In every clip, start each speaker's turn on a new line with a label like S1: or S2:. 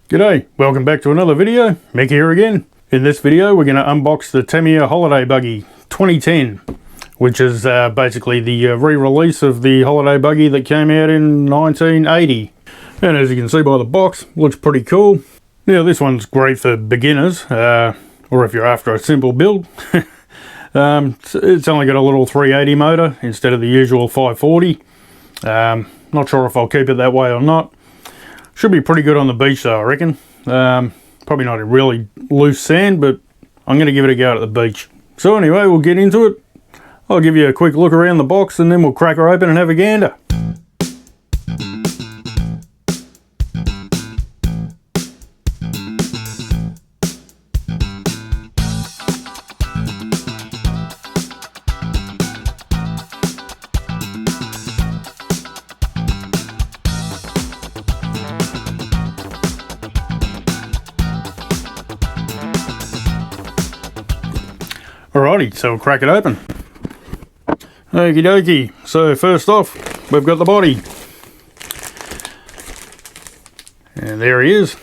S1: G'day, welcome back to another video. Mick here again. In this video we're going to unbox the Tamiya Holiday Buggy 2010, which is basically the re-release of the Holiday Buggy that came out in 1980. And as you can see by the box, looks pretty cool. Now this one's great for beginners, or if you're after a simple build. It's only got a little 380 motor instead of the usual 540. Not sure if I'll keep it that way or not. Should be pretty good on the beach though, I reckon. Probably not a really loose sand, but I'm going to give it a go at the beach. So anyway, we'll get into it. I'll give you a quick look around the box and then we'll crack her open and have a gander. Alrighty, so we'll crack it open. Okie dokie. So first off, we've got the body. And there he is.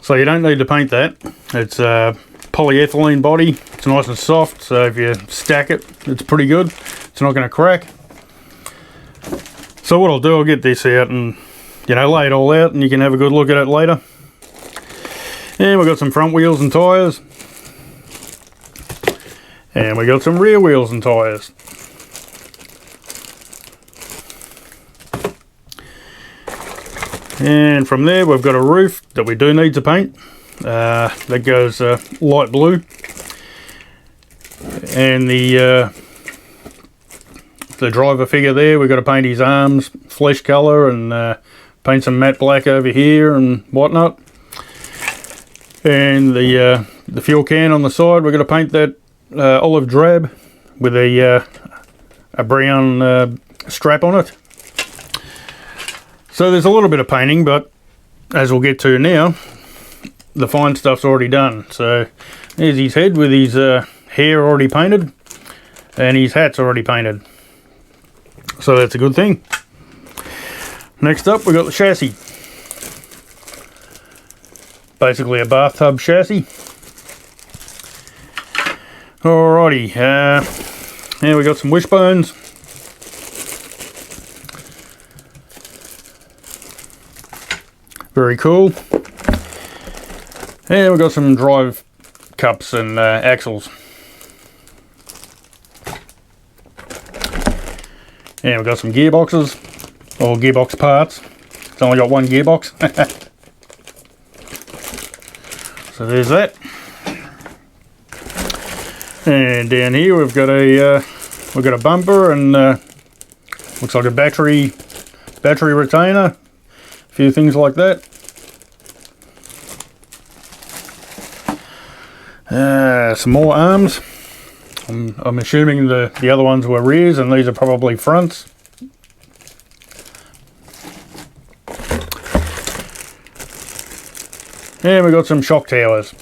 S1: So you don't need to paint that. It's a polyethylene body. It's nice and soft, so if you stack it, it's pretty good. It's not going to crack. So what I'll do, I'll get this out and, lay it all out and you can have a good look at it later. And we've got some front wheels and tyres. And we got some rear wheels and tyres. And from there we've got a roof that we do need to paint. That goes light blue. And the driver figure there, we've got to paint his arms flesh colour and paint some matte black over here and whatnot. And the fuel can on the side, we're going to paint that olive drab with a brown strap on it. So there's a little bit of painting, but as we'll get to now, the fine stuff's already done. So there's his head with his hair already painted and his hat's already painted. So that's a good thing. Next up we've got the chassis. Basically a bathtub chassis. Alrighty, now we got some wishbones. Very cool. And we got some drive cups and axles. And we got some gearboxes, or gearbox parts. It's only got one gearbox. So there's that. And down here we've got a bumper and looks like a battery retainer, a few things like that. Some more arms. I'm assuming the other ones were rears and these are probably fronts. And we've got some shock towers.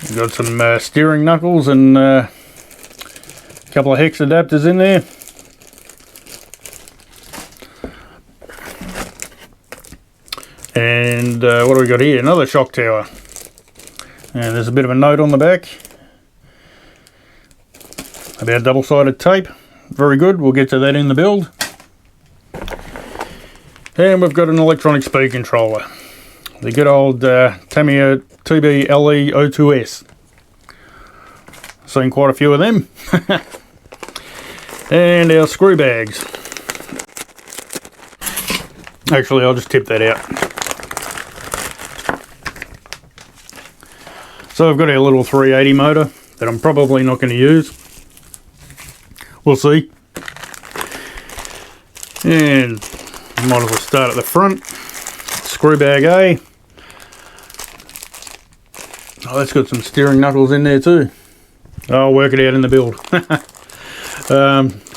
S1: We've got some steering knuckles and a couple of hex adapters in there. And what do we got here? Another shock tower. And there's a bit of a note on the back about double-sided tape. Very good, we'll get to that in the build. And we've got an electronic speed controller. The good old Tamiya TBLE02S. Seen quite a few of them. And our screw bags. Actually, I'll just tip that out. So I've got our little 380 motor that I'm probably not going to use. We'll see. And might as well start at the front. Screw bag A. Oh, that's got some steering knuckles in there too. I'll work it out in the build.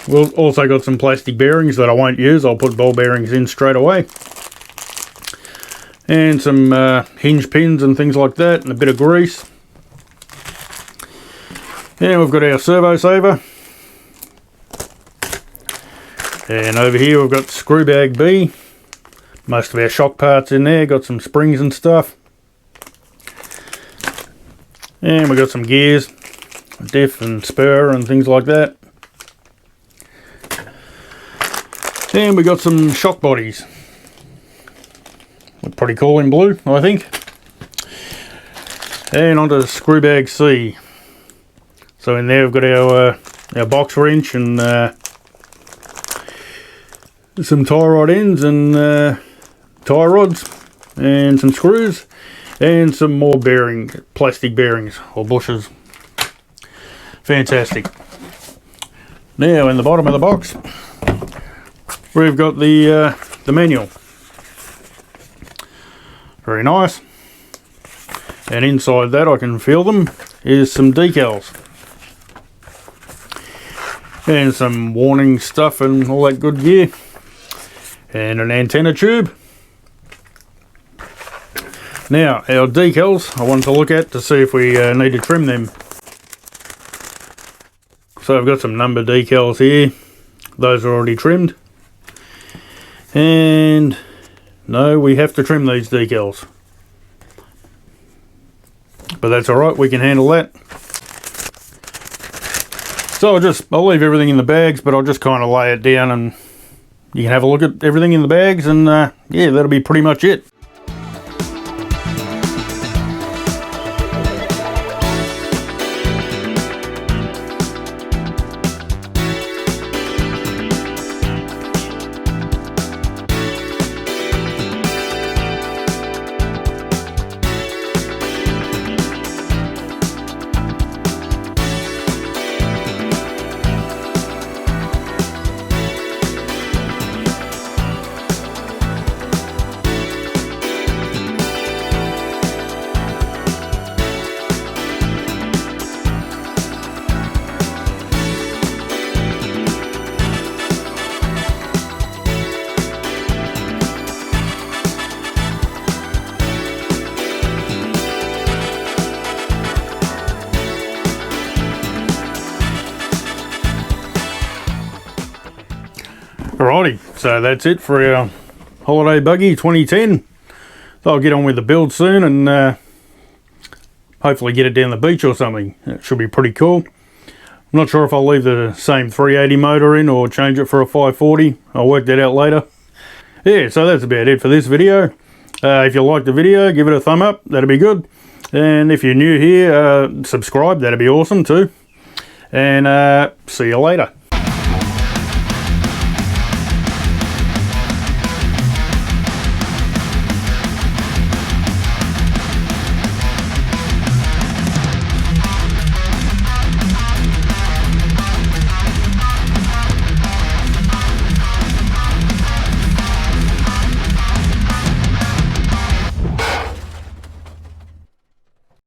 S1: We've also got some plastic bearings that I won't use. I'll put ball bearings in straight away. And some hinge pins and things like that, and a bit of grease. And we've got our servo saver. And over here we've got screw bag B. Most of our shock parts in there, got some springs and stuff. And we've got some gears, diff and spur and things like that. And we got some shock bodies. Look pretty cool in blue, I think. And onto screw bag C. So in there we've got our box wrench and some tie rod ends and tie rods and some screws and some more plastic bearings or bushers. Fantastic. Now in the bottom of the box we've got the manual. Very nice. And inside that, I can feel them, is some decals and some warning stuff and all that good gear, and an antenna tube. Now our decals I wanted to look at to see if we need to trim them. So I've got some number decals here. Those are already trimmed. And no, we have to trim these decals. But that's alright, we can handle that. So I'll leave everything in the bags, but I'll just kind of lay it down and you can have a look at everything in the bags, and yeah, that'll be pretty much it. Alrighty, so that's it for our Holiday Buggy 2010. So I'll get on with the build soon and hopefully get it down the beach or something. It should be pretty cool. I'm not sure if I'll leave the same 380 motor in or change it for a 540. I'll work that out later. Yeah, so that's about it for this video. If you liked the video, give it a thumb up, that'd be good. And if you're new here, subscribe, that'd be awesome too. And see you later.